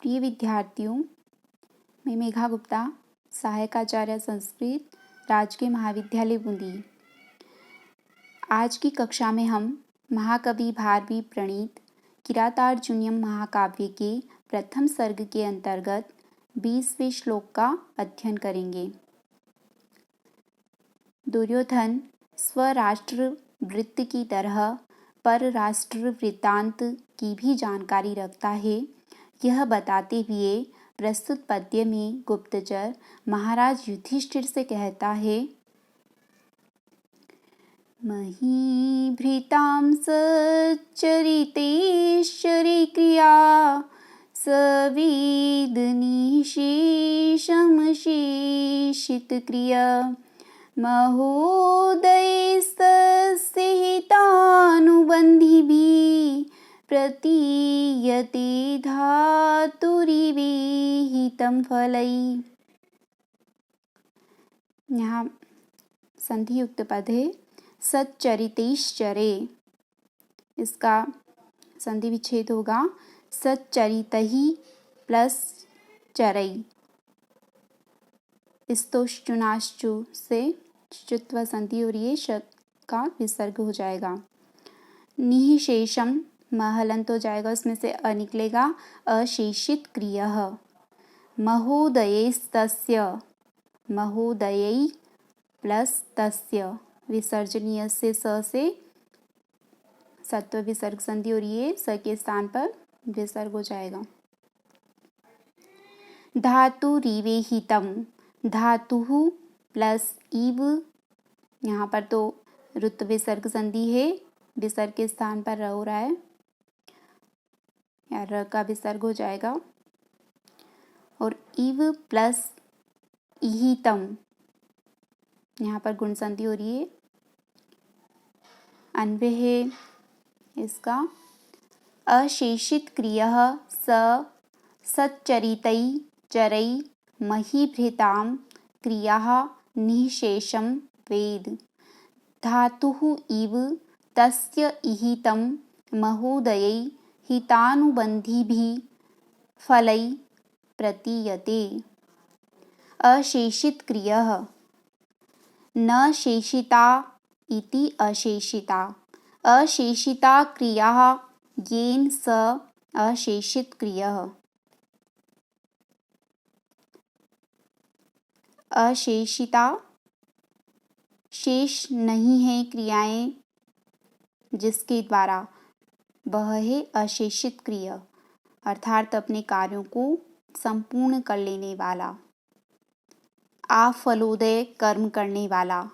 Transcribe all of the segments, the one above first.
प्रिय विद्यार्थियों, मैं मेघा गुप्ता, सहायक आचार्य संस्कृत, राजकीय महाविद्यालय बूंदी। आज की कक्षा में हम महाकवि भारवी प्रणीत किरातार्जुनीयम महाकाव्य के प्रथम सर्ग के अंतर्गत 20वें श्लोक का अध्ययन करेंगे। दुर्योधन स्वराष्ट्र वृत्त की तरह परराष्ट्र वृत्तांत की भी जानकारी रखता है। यह बताते हुए प्रस्तुत पद्य में गुप्तचर महाराज युधिष्ठिर से कहता है, महीभृतां सच्चरितेश्वरी क्रिया सवेदनिशेषमशेषितक्रिया महोदयस्तस्य हितानुबन्धिभिः प्रतीयते धातुरिवेहितं फलैः। यहाँ संधि युक्त पद है सच्चरितेश्चरे, इसका संधि विच्छेद होगा सच्चरितहि प्लस चरई। स्तोश्चुनाश्चु से च्युत्व संधि हो रही है, श का विसर्ग हो जाएगा। निःशेषम महलंत हो जाएगा, उसमें से अ निकलेगा, अशेषित क्रियः। महोदयस्तस्य, महोदयै प्लस तस्य, विसर्जनीय से स से सत्व विसर्ग संधि हो रही है, स के स्थान पर विसर्ग हो जाएगा। धातुरिवेहितम, धातु प्लस इव, यहाँ पर तो ऋत विसर्ग संधि है, विसर्ग के स्थान पर र हो रहा है, या र का विसर्ग हो जाएगा। और इव प्लस इहितम, यहाँ पर गुण संधि हो रही है, अन्वय है इसका। अशेषित क्रियः सच्चरितै चरै महीभृतां क्रियाः निःशेषं वेद। धातुः इव तस्य इहितं महोदयै हितानुबन्धिभिः फलैः प्रतीयते। अशेषित क्रियः न शेषिता इति अशेषिता। अशेषिता क्रियाः येन स अशेषित क्रियः। अशेषिता शेष नहीं है क्रियाएं जिसके द्वारा, वह है अशेषित क्रिया, अर्थात अपने कार्यों को संपूर्ण कर लेने वाला, आफलोदय कर्म करने वाला,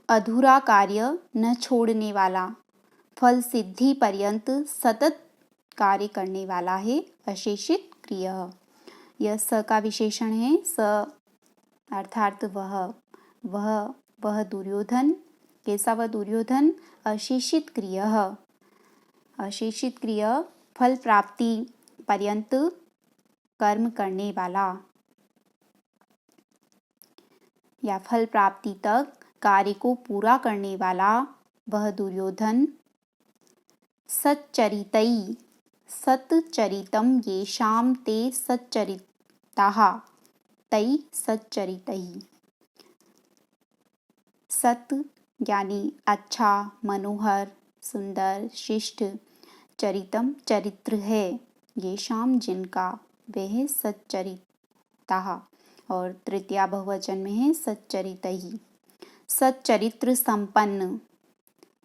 अधूरा कार्य न छोड़ने वाला, फल सिद्धि पर्यंत सतत कार्य करने वाला है अशेषित क्रिया। यह स का विशेषण है। स अर्थात वह दुर्योधन, कैसा वह दुर्योधन, अशेषित क्रियः, अशेषित क्रिया फल प्राप्ति पर्यंत कर्म करने वाला, या फल प्राप्ति तक कार्य को पूरा करने वाला वह दुर्योधन। सच्चरितै, सच्चरितं येषां ते सच्चरिताः तै सच्चरितैः। सत यानी अच्छा, मनोहर, सुंदर, शिष्ट, चरितम चरित्र है, येषां जिनका, वह सच्चरिताः, और तृतीया बहुवचन में है सच्चरितैः। सच्चरित्र संपन्न,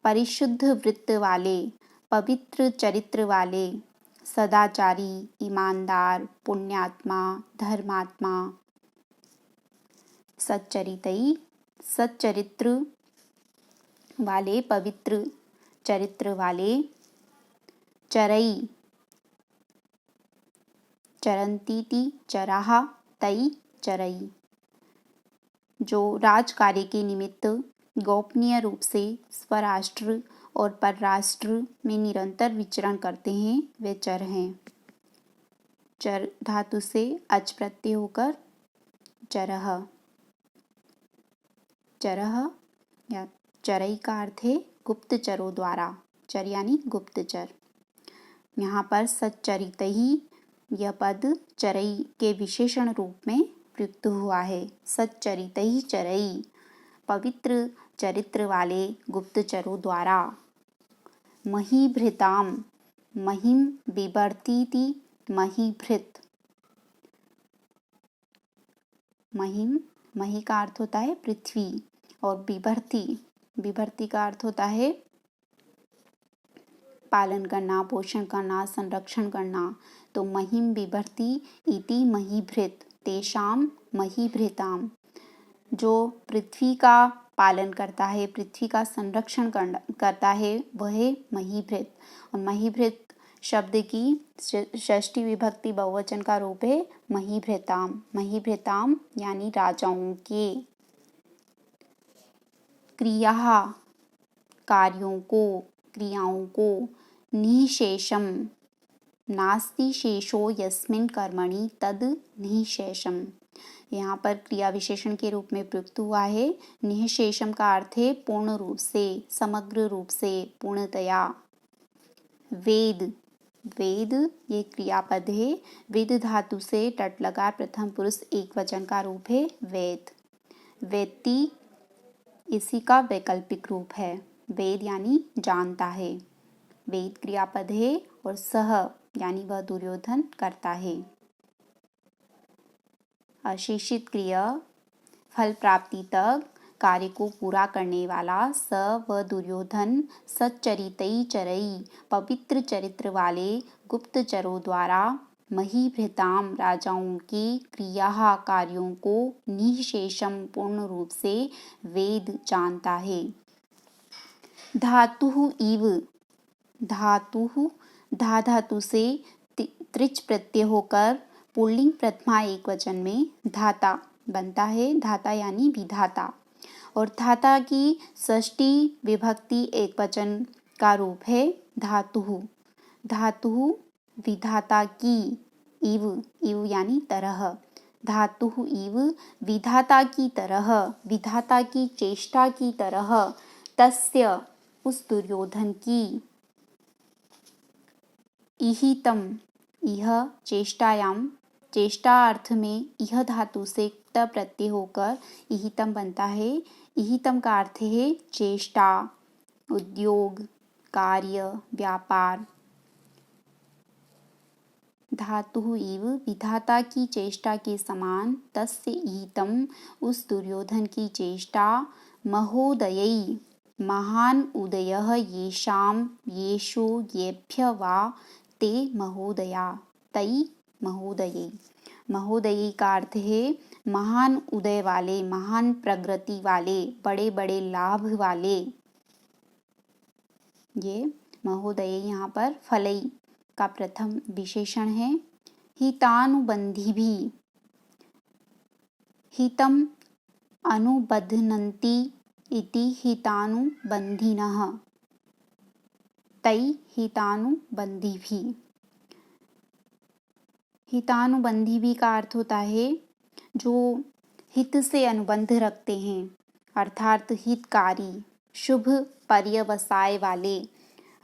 परिशुद्ध वृत्त वाले, पवित्र चरित्र वाले, सदाचारी, ईमानदार, पुण्यात्मा, धर्मात्मा। सच्चरितैः सच्चरित्र वाले, पवित्र चरित्र वाले। चरै चरन्तीति चराः तै चरै, जो राजकार्य के निमित्त गोपनीय रूप से स्वराष्ट्र और परराष्ट्र में निरंतर विचरण करते हैं, वे चर हैं। चर धातु से अच प्रत्यय होकर चरः, चरः या चरई का अर्थ है गुप्तचरों द्वारा, चर यानी गुप्तचर। यहाँ पर सच्चरित ही यह पद चरई के विशेषण रूप में प्रयुक्त हुआ है। सच्चरितई चरई, पवित्र चरित्र वाले गुप्तचरों द्वारा। महीभृताम, महिम बिभर्तीति महीभृत। महिम, मही का अर्थ होता है पृथ्वी और बिभर्ती, बिभर्ती का अर्थ होता है पालन करना, पोषण करना, संरक्षण करना। तो महिम बिभर्ती इति महीभृत, तेषाम महीभृताम, जो पृथ्वी का पालन करता है, पृथ्वी का संरक्षण करता है, वह महीभृत। और महीभृत शब्द की षष्ठी विभक्ति बहुवचन का रूप है महीभृताम। महीभृताम यानी राजाओं के। क्रिया, कार्यों को, क्रियाओं को। निःशेषम, नास्ति शेषो यस्मिन् कर्मणि तद निःशेषम, यहाँ पर क्रिया विशेषण के रूप में प्रयुक्त हुआ है। निःशेषम का अर्थ है पूर्ण रूप से, समग्र रूप से, पूर्णतया। वेद, वेद ये क्रियापद है। वेद धातु से टट लगा प्रथम पुरुष एक वचन का रूप है वेद। वेत्ति इसी का वैकल्पिक रूप है। वेद यानी जानता है। वेद क्रियापद है और सह यानी वह दुर्योधन करता है। अशेषित क्रिया फल प्राप्ति तक कार्य को पूरा करने वाला स व दुर्योधन सच्चरितई चरई, पवित्र चरित्र वाले गुप्तचरों द्वारा महीभृताम, राजाओं की क्रिया कार्यों को निःशेषम, पूर्ण रूप से वेद जानता है। धातु इव, धातु धा धातु से त्रिच प्रत्यय होकर पुल्लिंग प्रथमा एक वचन में धाता बनता है। धाता यानी विधाता। और धाता की षष्ठी विभक्ति एक वचन का रूप है धातु। धातु विधाता की, इव, इव यानी तरह। धातु इव विधाता की तरह, विधाता की चेष्टा की तरह। तस्य उस दुर्योधन की। इहितम, यह चेष्टायाम, चेष्टा अर्थ में यह धातु से त प्रत्यय होकर इहितम बनता है। इहितम का अर्थ है चेष्टा, उद्योग, कार्य, व्यापार। धातु इव विधाता की चेष्टा के समान तस्य इहितम, उस दुर्योधन की चेष्टा। महोदयई, महान उदयः येषाम येषु येभ्य वा ते महोदया, तई महोदये। महोदयी का अर्थ है महान उदय वाले, महान प्रगति वाले, बड़े बड़े लाभ वाले। ये महोदय यहाँ पर फलई का प्रथम विशेषण है। हितानुबंधी भी, हितम अनुबध्नन्ति इति हितानुबंधिनः, तई हितानुबंधी भी। हितानुबंधी भी का अर्थ होता है जो हित से अनुबंध रखते हैं, अर्थात हितकारी, शुभ पर्यवसाय वाले,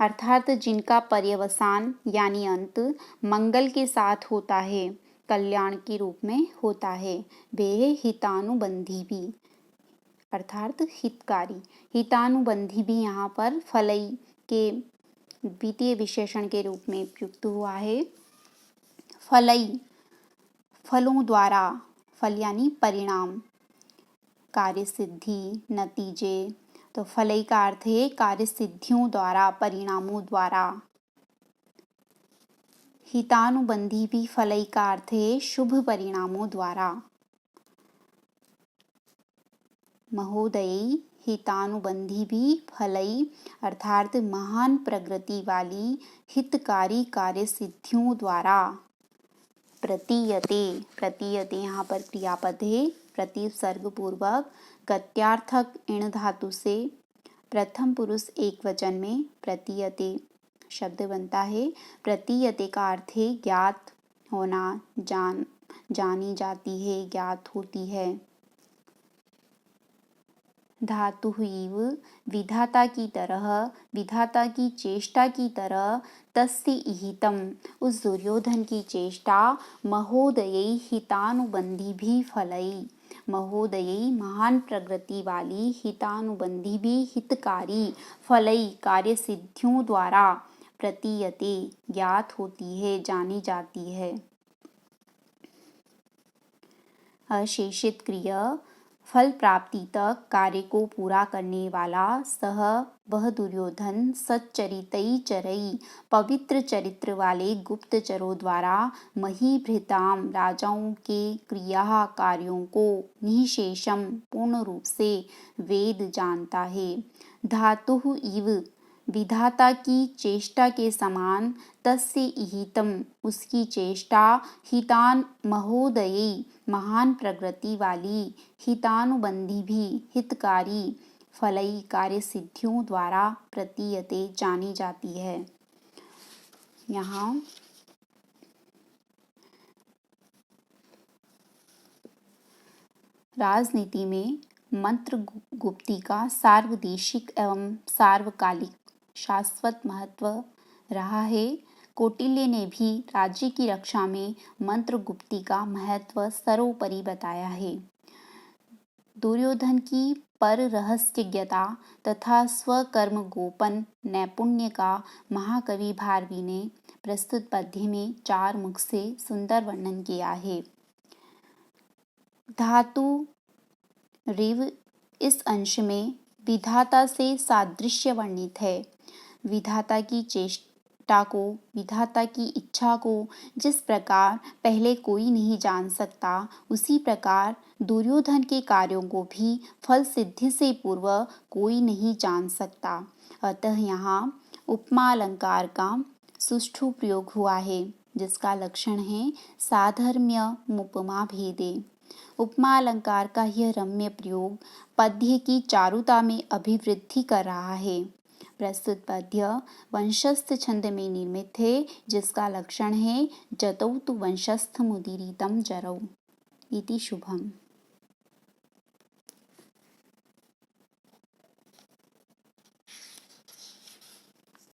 अर्थात जिनका पर्यवसान यानी अंत मंगल के साथ होता है, कल्याण के रूप में होता है, वे हितानुबंधी भी, अर्थात हितकारी। हितानुबंधी भी यहाँ पर फलई के द्वितीय विशेषण के रूप में प्रयुक्त हुआ है। फलई, फलों द्वारा, फल यानी परिणाम, कार्य सिद्धि, नतीजे। तो फलई का अर्थ है कार्य सिद्धियों द्वारा, परिणामों द्वारा। हितानुबंधी भी फलई का अर्थ है शुभ परिणामों द्वारा। महोदयी हितानुबंधी भी फलई अर्थात महान प्रगति वाली हितकारी कार्य सिद्धियों द्वारा। प्रतीयते, प्रतीयते यहाँ पर क्रियापद है, प्रति उपसर्ग पूर्वक गत्यार्थक इण धातु से प्रथम पुरुष एक वचन में प्रतीयते शब्द बनता है। प्रतीयते का अर्थ है ज्ञात होना, जानी जाती है, ज्ञात होती है। धातु इव विधाता की तरह, विधाता की चेष्टा की तरह, तस्य इहितम उस दुर्योधन की चेष्टा, महोदयी हितानुबंधी भी फलई, महोदयी महान प्रकृति वाली, हितानुबंधी भी हितकारी, फलई कार्य सिद्धियों द्वारा, प्रतीयते ज्ञात होती है, जानी जाती है। अशेषित क्रिया फल प्राप्ति तक कार्य को पूरा करने वाला सह वह दुर्योधन सच्चरितई चरई पवित्र चरित्र वाले गुप्तचरों द्वारा महीभृताम राजाओं के क्रिया कार्यों को निःशेषम पूर्ण रूप से वेद जानता है। धातु इव विधाता की चेष्टा के समान, तस्य इहितम उसकी चेष्टा, हितान महोदयी महान प्रकृति वाली, हितानुबंधी भी हितकारी, फलई कार्य सिद्धियों द्वारा, प्रतीयते जानी जाती है। यहाँ राजनीति में मंत्र गुप्ती का सार्वदेशिक एवं सार्वकालिक शाश्वत महत्व रहा है। कौटिल्य ने भी राज्य की रक्षा में मंत्र गुप्ती का महत्व सर्वोपरि बताया है। दुर्योधन की पर रहस्यज्ञता तथा स्वकर्म गोपन नैपुण्य का महाकवि भारवी ने प्रस्तुत पद्य में 4 मुख से सुंदर वर्णन किया है। धातु ऋव इस अंश में विधाता से सादृश्य वर्णित है। विधाता की चेष्टा को, विधाता की इच्छा को जिस प्रकार पहले कोई नहीं जान सकता, उसी प्रकार दुर्योधन के कार्यों को भी फल सिद्धि से पूर्व कोई नहीं जान सकता। अतः यहाँ उपमा अलंकार का सुष्ठु प्रयोग हुआ है, जिसका लक्षण है साधर्म्य मुपमा भेदे। उपमा अलंकार का यह रम्य प्रयोग पद्य की चारुता में अभिवृद्धि कर रहा है। प्रस्तुत पद्य वंशस्थ छंद में निर्मित है, जिसका लक्षण है जतौ तु वंशस्थमुदीरितं जरौ। इति शुभम।